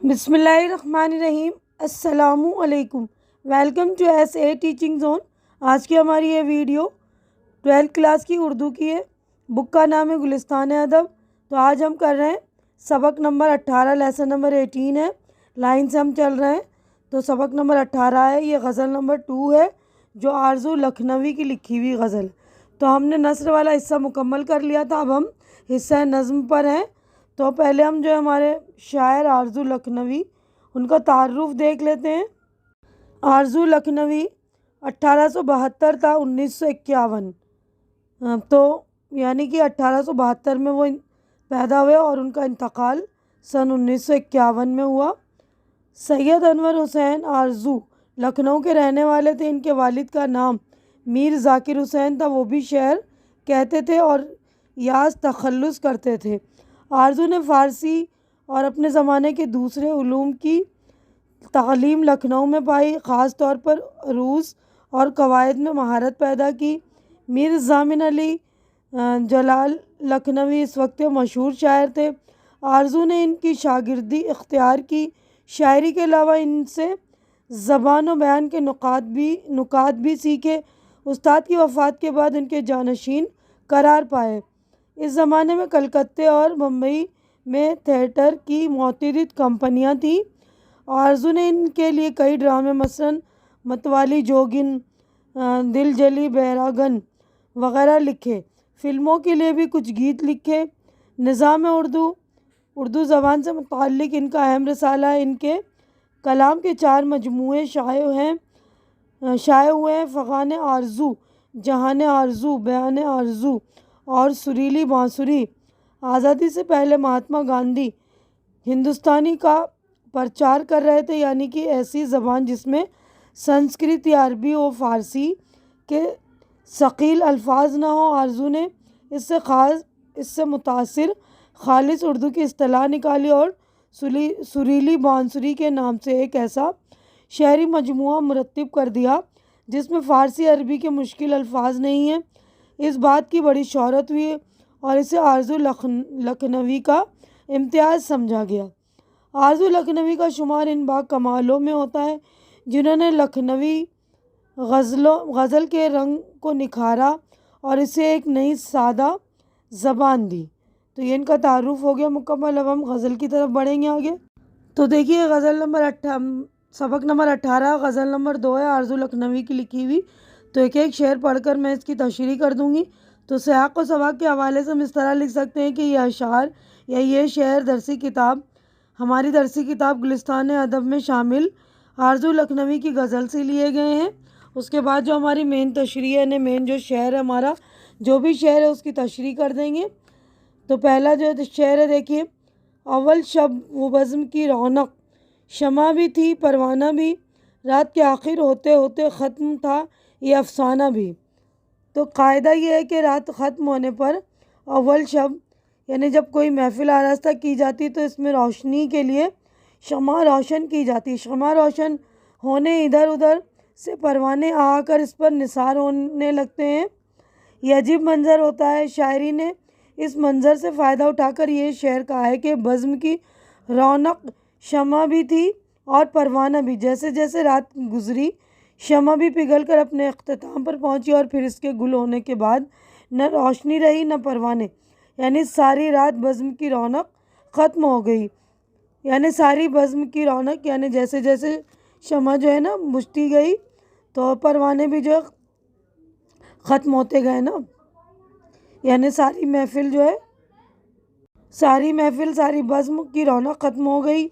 بسم اللہ الرحمن الرحیم۔ السلام علیکم۔ Welcome to S A teaching zone. آج کی ہماری یہ ویڈیو 12 کلاس کی اردو کی ہے۔ بک کا نام ہے گلستان ادب۔ تو آج ہم کر رہے ہیں سبق نمبر 18، لیسن نمبر 18 ہے۔ لائن سے ہم چل رہے ہیں تو سبق نمبر 18 ہے۔ یہ غزل نمبر 2 ہے جو آرزو لکھنوی کی لکھی ہوئی غزل۔ تو ہم نے نثر والا حصہ مکمل کر لیا تھا، اب ہم حصہ نظم پر ہیں۔ تو پہلے ہم جو ہمارے شاعر آرزو لکھنوی ان کا تعارف دیکھ لیتے ہیں۔ آرزو لکھنوی 1872 تا 1951، تو یعنی کہ 1872 میں وہ پیدا ہوئے اور ان کا انتقال سن 1951 میں ہوا۔ سید انور حسین آرزو لکھنؤ کے رہنے والے تھے۔ ان کے والد کا نام میر ذاکر حسین تھا، وہ بھی شعر کہتے تھے اور یاز تخلص کرتے تھے۔ آرزو نے فارسی اور اپنے زمانے کے دوسرے علوم کی تعلیم لکھنؤ میں پائی، خاص طور پر عروض اور قواعد میں مہارت پیدا کی۔ میر ضامن علی جلال لکھنوی اس وقت کے مشہور شاعر تھے۔ آرزو نے ان کی شاگردی اختیار کی۔ شاعری کے علاوہ ان سے زبان و بیان کے نکات بھی سیکھے۔ استاد کی وفات کے بعد ان کے جانشین قرار پائے۔ اس زمانے میں کلکتے اور بمبئی میں تھیٹر کی متعدد کمپنیاں تھیں۔ آرزو نے ان کے لیے کئی ڈرامے مثلاً متوالی جوگن، دل جلی بیراگن وغیرہ لکھے۔ فلموں کے لیے بھی کچھ گیت لکھے۔ نظام اردو زبان سے متعلق ان کا اہم رسالہ ہے۔ ان کے کلام کے 4 مجموعے شائع ہوئے ہیں: فغان آرزو، جہان آرزو، بیان آرزو اور سریلی بانسری۔ آزادی سے پہلے مہاتما گاندھی ہندوستانی کا پرچار کر رہے تھے، یعنی کہ ایسی زبان جس میں سنسکرت یا عربی و فارسی کے ثقیل الفاظ نہ ہوں۔ آرزو نے اس سے متاثر خالص اردو کی اصطلاح نکالی اور سریلی بانسری کے نام سے ایک ایسا شعری مجموعہ مرتب کر دیا جس میں فارسی عربی کے مشکل الفاظ نہیں ہیں۔ اس بات کی بڑی شہرت ہوئی اور اسے آرزو لکھنوی کا امتیاز سمجھا گیا۔ آرزو لکھنوی کا شمار ان با کمالوں میں ہوتا ہے جنہوں نے لکھنوی غزل کے رنگ کو نکھارا اور اسے ایک نئی سادہ زبان دی۔ تو یہ ان کا تعارف ہو گیا مکمل۔ اب ہم غزل کی طرف بڑھیں گے آگے۔ تو دیکھیے سبق نمبر 18 غزل نمبر 2 ہے آرزو لکھنوی کی لکھی ہوئی۔ تو ایک شعر پڑھ کر میں اس کی تشریح کر دوں گی۔ تو سیاق و سباق کے حوالے سے ہم اس طرح لکھ سکتے ہیں کہ یہ اشعار یا یہ شعر ہماری درسی کتاب گلستان ادب میں شامل آرزو لکھنوی کی غزل سے لیے گئے ہیں۔ اس کے بعد جو ہماری مین تشریح ہے، یعنی مین جو شعر ہے ہمارا، جو بھی شعر ہے اس کی تشریح کر دیں گے۔ تو پہلا جو شعر ہے دیکھیے: اول شب وہ بزم کی رونق، شمع بھی تھی پروانہ بھی، رات کے آخر ہوتے ہوتے ختم تھا یہ افسانہ بھی۔ تو قاعدہ یہ ہے کہ رات ختم ہونے پر اول شب یعنی جب کوئی محفل آراستہ کی جاتی تو اس میں روشنی کے لیے شمع روشن کی جاتی۔ شمع روشن ہونے ادھر ادھر سے پروانے آ کر اس پر نثار ہونے لگتے ہیں۔ یہ عجیب منظر ہوتا ہے۔ شاعری نے اس منظر سے فائدہ اٹھا کر یہ شعر کہا ہے کہ بزم کی رونق شمع بھی تھی اور پروانہ بھی۔ جیسے جیسے رات گزری شمع بھی پگھل کر اپنے اختتام پر پہنچی اور پھر اس کے گل ہونے کے بعد نہ روشنی رہی نہ پروانے، یعنی ساری رات بزم کی رونق ختم ہو گئی۔ یعنی ساری بزم کی رونق یعنی جیسے جیسے شمع جو ہے نا بجھتی گئی تو پروانے بھی جو ہے ختم ہوتے گئے نا، یعنی ساری بزم کی رونق ختم ہو گئی۔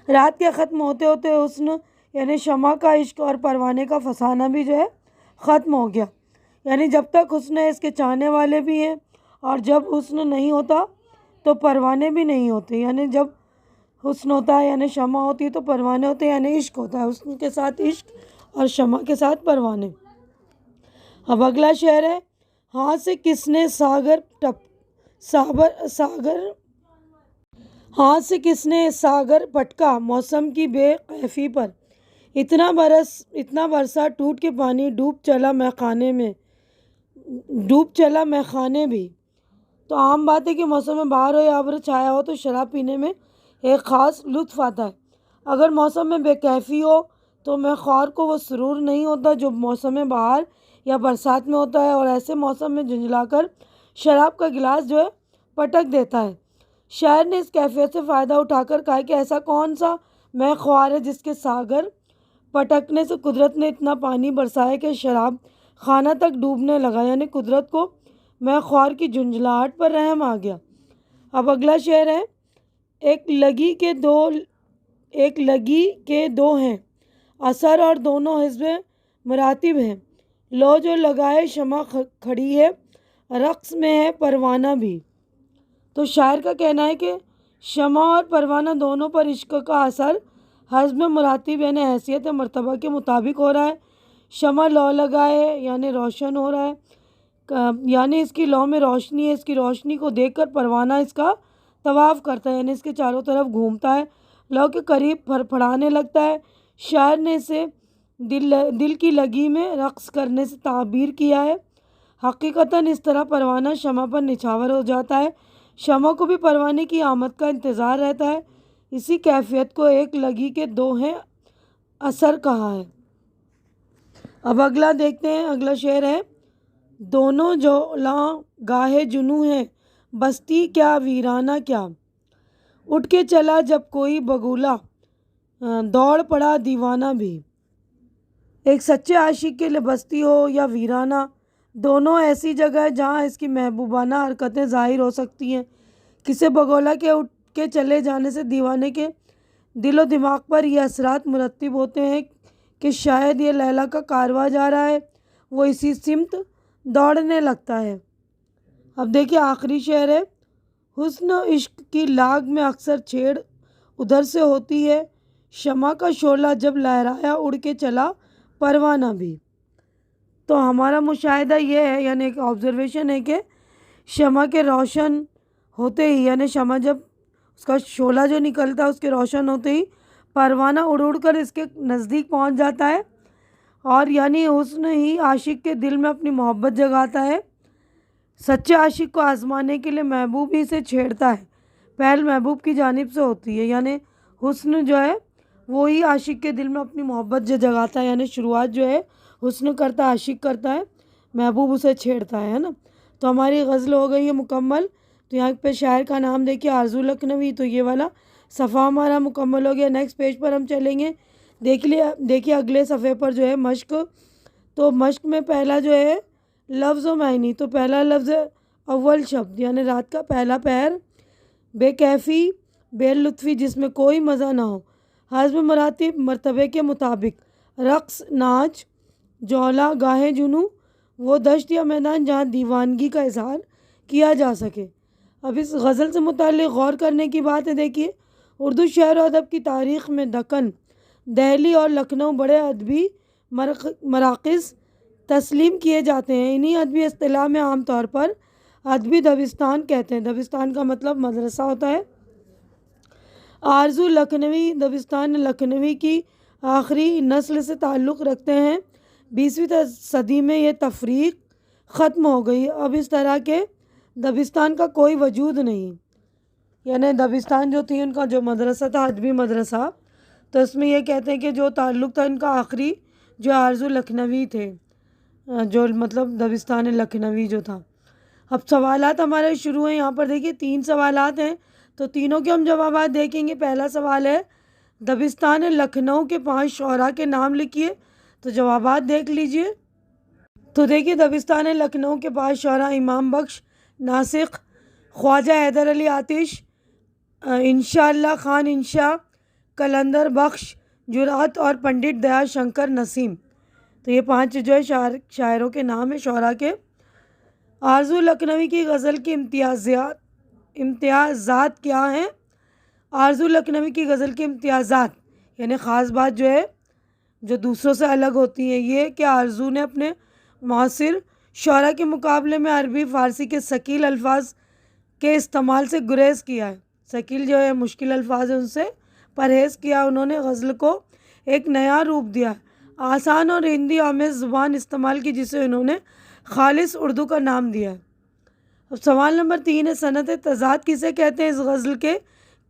رات کے ختم ہوتے ہوتے حسن یعنی شمع کا عشق اور پروانے کا فسانہ بھی جو ہے ختم ہو گیا۔ یعنی جب تک حسن ہے اس کے چاہنے والے بھی ہیں، اور جب حسن نہیں ہوتا تو پروانے بھی نہیں ہوتے۔ یعنی جب حسن ہوتا ہے یعنی شمع ہوتی ہے تو پروانے ہوتے ہیں، یعنی عشق ہوتا ہے، حسن کے ساتھ عشق اور شمع کے ساتھ پروانے۔ اب اگلا شعر ہے: ہاتھ سے کس نے ساگر پٹکا موسم کی بے کیفی پر، اتنا برسا ٹوٹ کے پانی ڈوب چلا میں خانے بھی۔ تو عام بات ہے کہ موسم بہار ہو یا ابر چھایا ہو تو شراب پینے میں ایک خاص لطف آتا ہے۔ اگر موسم میں بے کیفی ہو تو میں خوار کو وہ سرور نہیں ہوتا جو موسم بہار یا برسات میں ہوتا ہے، اور ایسے موسم میں جھنجھلا کر شراب کا گلاس جو ہے پٹک دیتا ہے۔ شاعر نے اس کیفیت سے فائدہ اٹھا کر کہا کہ ایسا کون سا میں خوار ہے جس کے ساغر پٹکنے سے قدرت نے اتنا پانی برسایا کہ شراب خانہ تک ڈوبنے لگا، یعنی قدرت کو میں خوار کی جھنجھلاہٹ پر رحم آ گیا۔ اب اگلا شعر ہے، ایک لگی کے دو ہیں اثر اور دونوں حزب مراتب ہیں، لو جو لگائے شمع کھڑی ہے رقص میں ہے پروانہ بھی۔ تو شاعر کا کہنا ہے کہ شمع اور پروانہ دونوں پر عشق کا اثر حزب مراتب یعنی حیثیت مرتبہ کے مطابق ہو رہا ہے۔ شمع لو لگائے یعنی روشن ہو رہا ہے، یعنی اس کی لو میں روشنی ہے، اس کی روشنی کو دیکھ کر پروانہ اس کا طواف کرتا ہے، یعنی اس کے چاروں طرف گھومتا ہے، لو کے قریب پھڑپھڑانے لگتا ہے۔ شاعر نے اسے دل کی لگی میں رقص کرنے سے تعبیر کیا ہے۔ حقیقتاً اس طرح پروانہ شمع پر نچھاور ہو جاتا ہے، شمع کو بھی پروانے کی آمد کا انتظار رہتا ہے۔ اسی کیفیت کو ایک لگی کے دو ہیں اثر کہا ہے۔ اب اگلا دیکھتے ہیں، اگلا شعر ہے، دونوں جولاں گاہے جنوں ہیں بستی کیا ویرانہ کیا، اٹھ کے چلا جب کوئی بگولا دوڑ پڑا دیوانہ بھی۔ ایک سچے عاشق کے لیے بستی ہو یا ویرانہ دونوں ایسی جگہ ہے جہاں اس کی محبوبانہ حرکتیں ظاہر ہو سکتی ہیں۔ کسی بگولا کے اٹھ کے چلے جانے سے دیوانے کے دل و دماغ پر یہ اثرات مرتب ہوتے ہیں کہ شاید یہ لیلا کا کارواں جا رہا ہے، وہ اسی سمت دوڑنے لگتا ہے۔ اب دیکھیے آخری شعر ہے، حسن و عشق کی لاگ میں اکثر چھیڑ ادھر سے ہوتی ہے، شمع کا شعلہ جب لہرایا اڑ کے چلا پروانہ بھی۔ تو ہمارا مشاہدہ یہ ہے، یعنی ایک آبزرویشن ہے کہ شمع کے روشن ہوتے ہی، یعنی شمع جب اس کا شعلہ جو نکلتا ہے اس کے روشن ہوتے ہی پروانہ اڑ اڑ کر اس کے نزدیک پہنچ جاتا ہے، اور یعنی حسن ہی عاشق کے دل میں اپنی محبت جگاتا ہے۔ سچے عاشق کو آزمانے کے لیے محبوب ہی سے چھیڑتا ہے، پہل محبوب کی جانب سے ہوتی ہے، یعنی حسن جو ہے وہی عاشق کے دل میں اپنی محبت جو جگاتا ہے، یعنی شروعات جو ہے حسن کرتا ہے، عاشق کرتا ہے، محبوب اسے چھیڑتا ہے نا۔ تو ہماری غزل ہو گئی ہے مکمل۔ تو یہاں پہ شاعر کا نام دیکھیے آرزو لکھنوی، تو یہ والا صفحہ ہمارا مکمل ہو گیا۔ نیکسٹ پیج پر ہم چلیں گے، دیکھیے اگلے صفحے پر جو ہے مشق، تو مشق میں پہلا جو ہے لفظ و معنی، تو پہلا لفظ ہے اول شبد یعنی رات کا پہلا پہر، بے کیفی بے لطفی جس میں کوئی مزہ نہ ہو، حسب مراتب مرتبے کے مطابق، رقص ناچ، جولا گاہے جنوں وہ دشت یا میدان جہاں دیوانگی کا اظہار کیا جا سکے۔ اب اس غزل سے متعلق غور کرنے کی بات ہے، دیکھیے اردو شعر و ادب کی تاریخ میں دکن، دہلی اور لکھنؤ بڑے ادبی مراکز تسلیم کیے جاتے ہیں۔ انہی ادبی اصطلاح میں عام طور پر ادبی دبستان کہتے ہیں، دبستان کا مطلب مدرسہ ہوتا ہے۔ آرزو لکھنوی دبستان لکھنوی کی آخری نسل سے تعلق رکھتے ہیں۔ 20ویں صدی میں یہ تفریق ختم ہو گئی، اب اس طرح کے دبستان کا کوئی وجود نہیں، یعنی دبستان جو تھی ان کا جو مدرسہ تھا ادبی مدرسہ، تو اس میں یہ کہتے ہیں کہ جو تعلق تھا ان کا آخری جو آرزو لکھنوی تھے، جو مطلب دبستان لکھنوی جو تھا۔ اب سوالات ہمارے شروع ہیں، یہاں پر دیکھیے 3 سوالات ہیں، تو تینوں کے ہم جوابات دیکھیں گے۔ پہلا سوال ہے دبستان لکھنؤ کے 5 شعراء کے نام لکھیے، تو جوابات دیکھ لیجئے۔ تو دیکھیے دبستان لکھنؤ کے 5 شعراء امام بخش، ناسخ، خواجہ حیدر علی آتش، انشاء اللہ خان انشا، قلندر بخش جرأت اور پنڈت دیا شنکر نسیم۔ تو یہ 5 جو ہے شاعروں کے نام ہیں شعراء کے۔ آرزو لکھنوی کی غزل کی امتیازات کیا ہیں؟ آرزو لکھنوی کی غزل کی امتیازات یعنی خاص بات جو ہے جو دوسروں سے الگ ہوتی ہے، یہ کہ آرزو نے اپنے معاصر شعراء کے مقابلے میں عربی فارسی کے ثقیل الفاظ کے استعمال سے گریز کیا ہے۔ ثقیل جو ہے مشکل الفاظ ہیں ان سے پرہیز کیا، انہوں نے غزل کو ایک نیا روپ دیا، آسان اور ہندی آمیز زبان استعمال کی جسے انہوں نے خالص اردو کا نام دیا ہے۔ اب سوال نمبر 3 ہے صنعت تضاد کسے کہتے ہیں؟ اس غزل کے